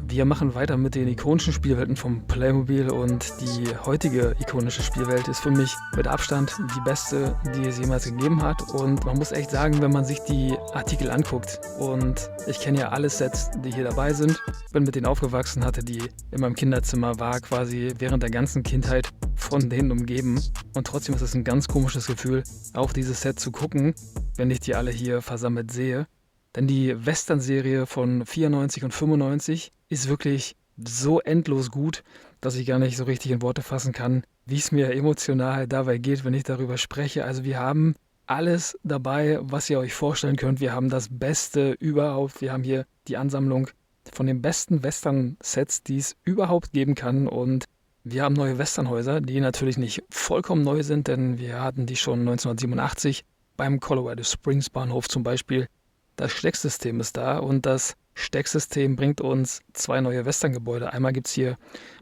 Wir machen weiter mit den ikonischen Spielwelten vom Playmobil und die heutige ikonische Spielwelt ist für mich mit Abstand die beste, die es jemals gegeben hat. Und man muss echt sagen, wenn man sich die Artikel anguckt, und ich kenne ja alle Sets, die hier dabei sind, bin mit denen aufgewachsen, hatte die in meinem Kinderzimmer, war quasi während der ganzen Kindheit von denen umgeben. Und trotzdem ist es ein ganz komisches Gefühl, auf dieses Set zu gucken, wenn ich die alle hier versammelt sehe. Denn die Western-Serie von 94 und 95 ist wirklich so endlos gut, dass ich gar nicht so richtig in Worte fassen kann, wie es mir emotional dabei geht, wenn ich darüber spreche. Also wir haben alles dabei, was ihr euch vorstellen könnt. Wir haben das Beste überhaupt. Wir haben hier die Ansammlung von den besten Western-Sets, die es überhaupt geben kann. Und wir haben neue Westernhäuser, die natürlich nicht vollkommen neu sind, denn wir hatten die schon 1987 beim Colorado Springs Bahnhof zum Beispiel. Das Stecksystem ist da und das Stecksystem bringt uns zwei neue Western-Gebäude. Einmal gibt es hier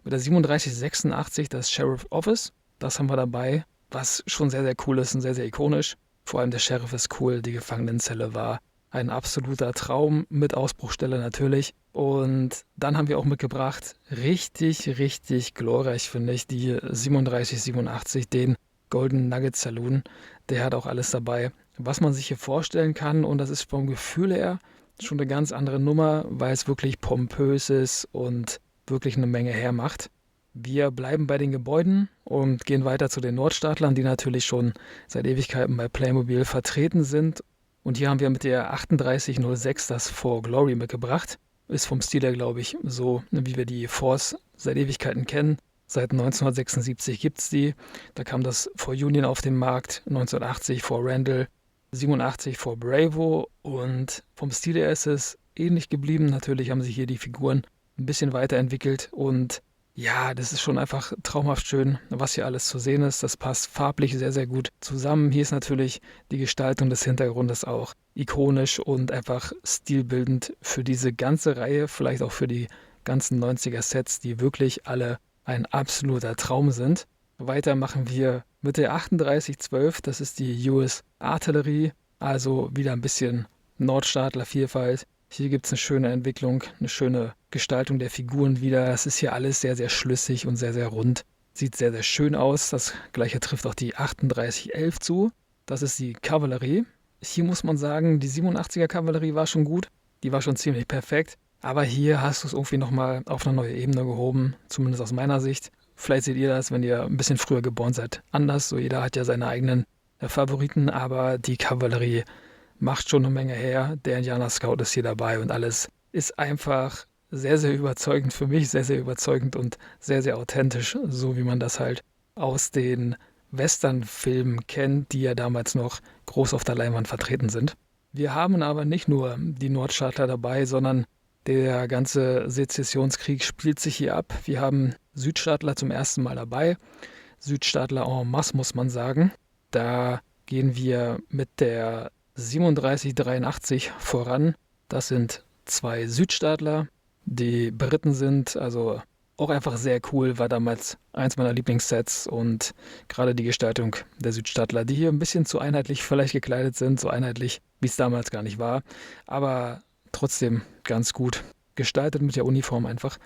mit der 3786 das Sheriff Office. Das haben wir dabei, was schon sehr, sehr cool ist und sehr, sehr ikonisch. Vor allem der Sheriff ist cool, die Gefangenenzelle war ein absoluter Traum, mit Ausbruchstelle natürlich. Und dann haben wir auch mitgebracht, richtig, richtig glorreich finde ich, die 3787, den Golden Nugget Saloon. Der hat auch alles dabei, was man sich hier vorstellen kann. Und das ist vom Gefühl her schon eine ganz andere Nummer, weil es wirklich pompös ist und wirklich eine Menge hermacht. Wir bleiben bei den Gebäuden und gehen weiter zu den Nordstaatlern, die natürlich schon seit Ewigkeiten bei Playmobil vertreten sind. Und hier haben wir mit der 3806 das For Glory mitgebracht. Ist vom Stil her, glaube ich, so, wie wir die Force seit Ewigkeiten kennen. Seit 1976 gibt es die. Da kam das For Union auf den Markt, 1980 For Randall, 87 For Bravo, und vom Stil her ist es ähnlich geblieben. Natürlich haben sich hier die Figuren ein bisschen weiterentwickelt und ja, das ist schon einfach traumhaft schön, was hier alles zu sehen ist. Das passt farblich sehr, sehr gut zusammen. Hier ist natürlich die Gestaltung des Hintergrundes auch ikonisch und einfach stilbildend für diese ganze Reihe, vielleicht auch für die ganzen 90er-Sets, die wirklich alle ein absoluter Traum sind. Weiter machen wir mit der 3812, das ist die US Artillerie, also wieder ein bisschen Nordstaatler-Vielfalt. Hier gibt es eine schöne Entwicklung, eine schöne Gestaltung der Figuren wieder. Es ist hier alles sehr, sehr schlüssig und sehr, sehr rund. Sieht sehr, sehr schön aus. Das gleiche trifft auch die 3811 zu. Das ist die Kavallerie. Hier muss man sagen, die 87er Kavallerie war schon gut. Die war schon ziemlich perfekt. Aber hier hast du es irgendwie nochmal auf eine neue Ebene gehoben, zumindest aus meiner Sicht. Vielleicht seht ihr das, wenn ihr ein bisschen früher geboren seid, anders. So jeder hat ja seine eigenen Favoriten, aber die Kavallerie macht schon eine Menge her. Der Indianer Scout ist hier dabei und alles ist einfach sehr, sehr überzeugend für mich, sehr, sehr überzeugend und sehr, sehr authentisch, so wie man das halt aus den Western-Filmen kennt, die ja damals noch groß auf der Leinwand vertreten sind. Wir haben aber nicht nur die Nordstaatler dabei, sondern der ganze Sezessionskrieg spielt sich hier ab. Wir haben Südstaatler zum ersten Mal dabei. Südstaatler en masse, muss man sagen. Da gehen wir mit der 3783 voran. Das sind zwei Südstaatler. Die Briten sind also auch einfach sehr cool, war damals eins meiner Lieblingssets und gerade die Gestaltung der Südstaatler, die hier ein bisschen zu einheitlich vielleicht gekleidet sind, so einheitlich, wie es damals gar nicht war, aber trotzdem ganz gut gestaltet mit der Uniform einfach,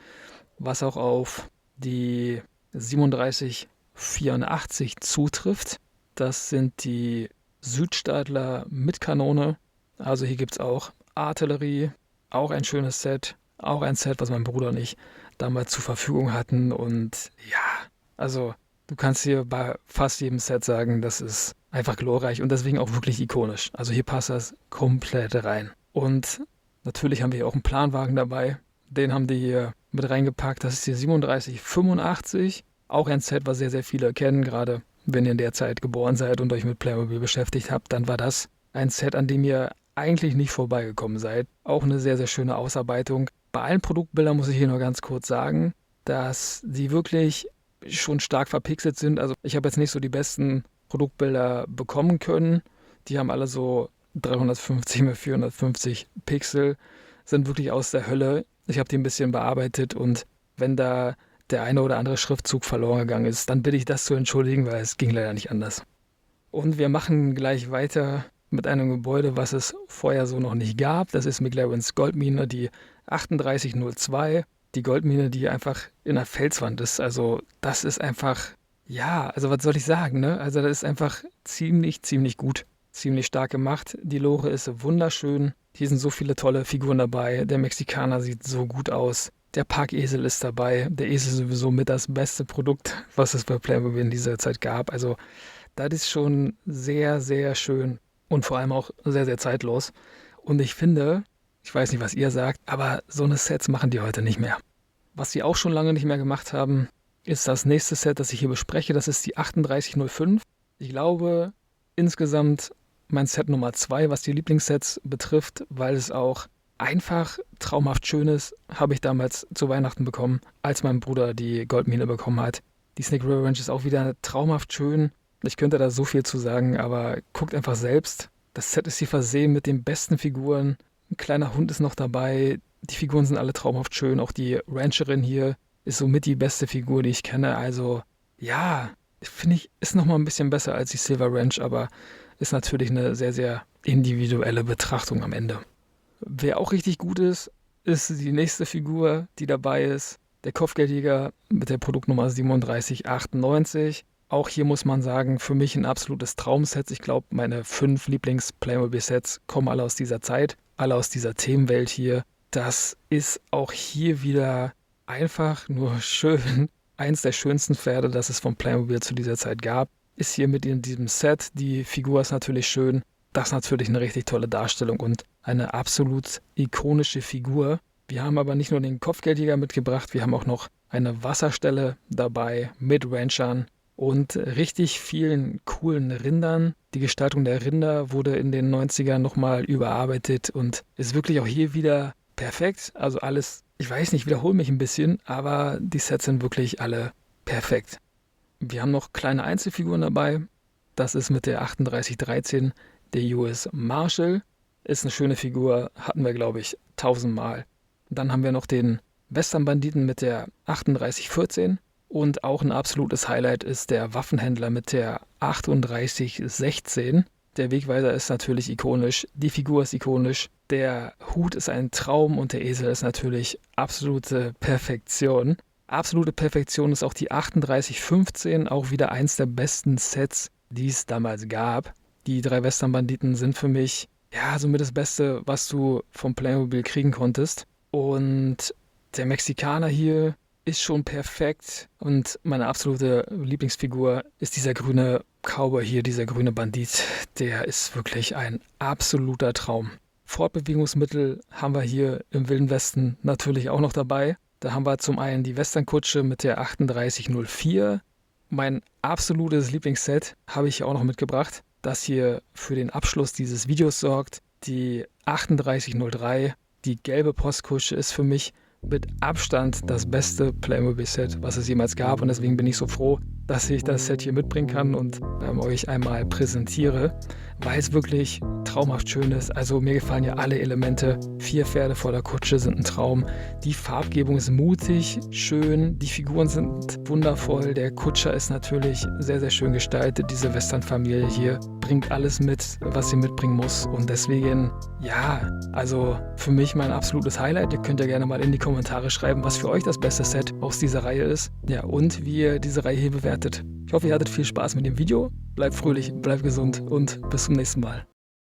was auch auf die 3784 zutrifft. Das sind die Südstaatler mit Kanone. Also hier gibt es auch Artillerie, auch ein schönes Set, auch ein Set, was mein Bruder und ich damals zur Verfügung hatten. Und ja, also du kannst hier bei fast jedem Set sagen, das ist einfach glorreich und deswegen auch wirklich ikonisch. Also hier passt das komplett rein. Und natürlich haben wir hier auch einen Planwagen dabei. Den haben die hier mit reingepackt. Das ist die 3785. Auch ein Set, was sehr, sehr viele kennen, gerade wenn ihr in der Zeit geboren seid und euch mit Playmobil beschäftigt habt, dann war das ein Set, an dem ihr eigentlich nicht vorbeigekommen seid. Auch eine sehr, sehr schöne Ausarbeitung. Bei allen Produktbildern muss ich hier nur ganz kurz sagen, dass die wirklich schon stark verpixelt sind. Also ich habe jetzt nicht so die besten Produktbilder bekommen können. Die haben alle so 350 x 450 Pixel, sind wirklich aus der Hölle. Ich habe die ein bisschen bearbeitet und wenn da der eine oder andere Schriftzug verloren gegangen ist, dann bitte ich das zu entschuldigen, weil es ging leider nicht anders. Und wir machen gleich weiter mit einem Gebäude, was es vorher so noch nicht gab. Das ist McLaren's Goldmine, die 3802. die Goldmine, die einfach in der Felswand ist. Also das ist einfach, ja, also was soll ich sagen, ne? Also das ist einfach ziemlich, ziemlich gut. Ziemlich stark gemacht. Die Lore ist wunderschön. Hier sind so viele tolle Figuren dabei. Der Mexikaner sieht so gut aus. Der Parkesel ist dabei. Der Esel ist sowieso mit das beste Produkt, was es bei Playmobil in dieser Zeit gab. Also das ist schon sehr, sehr schön und vor allem auch sehr, sehr zeitlos. Und ich finde, ich weiß nicht, was ihr sagt, aber so eine Sets machen die heute nicht mehr. Was sie auch schon lange nicht mehr gemacht haben, ist das nächste Set, das ich hier bespreche. Das ist die 3805. Ich glaube, insgesamt mein Set Nummer 2, was die Lieblingssets betrifft, weil es auch einfach traumhaft schön ist, habe ich damals zu Weihnachten bekommen, als mein Bruder die Goldmine bekommen hat. Die Snake River Ranch ist auch wieder traumhaft schön. Ich könnte da so viel zu sagen, aber guckt einfach selbst. Das Set ist hier versehen mit den besten Figuren. Ein kleiner Hund ist noch dabei. Die Figuren sind alle traumhaft schön. Auch die Rancherin hier ist somit die beste Figur, die ich kenne. Also ja, finde ich, ist nochmal ein bisschen besser als die Silver Ranch, aber ist natürlich eine sehr, sehr individuelle Betrachtung am Ende. Wer auch richtig gut ist, ist die nächste Figur, die dabei ist. Der Kopfgeldjäger mit der Produktnummer 3798. Auch hier muss man sagen, für mich ein absolutes Traumset. Ich glaube, meine 5 Lieblings-Playmobil-Sets kommen alle aus dieser Zeit, alle aus dieser Themenwelt hier. Das ist auch hier wieder einfach nur schön. Eins der schönsten Pferde, das es von Playmobil zu dieser Zeit gab, ist hier mit in diesem Set. Die Figur ist natürlich schön. Das ist natürlich eine richtig tolle Darstellung und eine absolut ikonische Figur. Wir haben aber nicht nur den Kopfgeldjäger mitgebracht, wir haben auch noch eine Wasserstelle dabei mit Ranchern und richtig vielen coolen Rindern. Die Gestaltung der Rinder wurde in den 90ern nochmal überarbeitet und ist wirklich auch hier wieder perfekt. Also alles, ich weiß nicht, wiederhole mich ein bisschen, aber die Sets sind wirklich alle perfekt. Wir haben noch kleine Einzelfiguren dabei. Das ist mit der 3813 der US Marshal. Ist eine schöne Figur, hatten wir, glaube ich, 1000-mal. Dann haben wir noch den Western-Banditen mit der 3814. Und auch ein absolutes Highlight ist der Waffenhändler mit der 3816. Der Wegweiser ist natürlich ikonisch, die Figur ist ikonisch, der Hut ist ein Traum und der Esel ist natürlich absolute Perfektion. Absolute Perfektion ist auch die 3815, auch wieder eins der besten Sets, die es damals gab. Die 3 Western-Banditen sind für mich, ja, somit das Beste, was du vom Playmobil kriegen konntest. Und der Mexikaner hier ist schon perfekt. Und meine absolute Lieblingsfigur ist dieser grüne Cowboy hier, dieser grüne Bandit. Der ist wirklich ein absoluter Traum. Fortbewegungsmittel haben wir hier im Wilden Westen natürlich auch noch dabei. Da haben wir zum einen die Westernkutsche mit der 3804. Mein absolutes Lieblingsset habe ich hier auch noch mitgebracht, das hier für den Abschluss dieses Videos sorgt. Die 3803, die gelbe Postkutsche, ist für mich mit Abstand das beste Playmobil-Set, was es jemals gab. Und deswegen bin ich so froh, dass ich das Set hier mitbringen kann und euch einmal präsentiere, weil es wirklich traumhaft schön ist. Also mir gefallen ja alle Elemente. 4 Pferde vor der Kutsche sind ein Traum. Die Farbgebung ist mutig, schön. Die Figuren sind wundervoll. Der Kutscher ist natürlich sehr, sehr schön gestaltet. Diese Western-Familie hier bringt alles mit, was sie mitbringen muss. Und deswegen, ja, also für mich mein absolutes Highlight. Ihr könnt ja gerne mal in die Kommentare schreiben, was für euch das beste Set aus dieser Reihe ist. Ja, und wie ihr diese Reihe hier bewertet. Ich hoffe, ihr hattet viel Spaß mit dem Video. Bleibt fröhlich, bleibt gesund und bis zum nächsten Mal.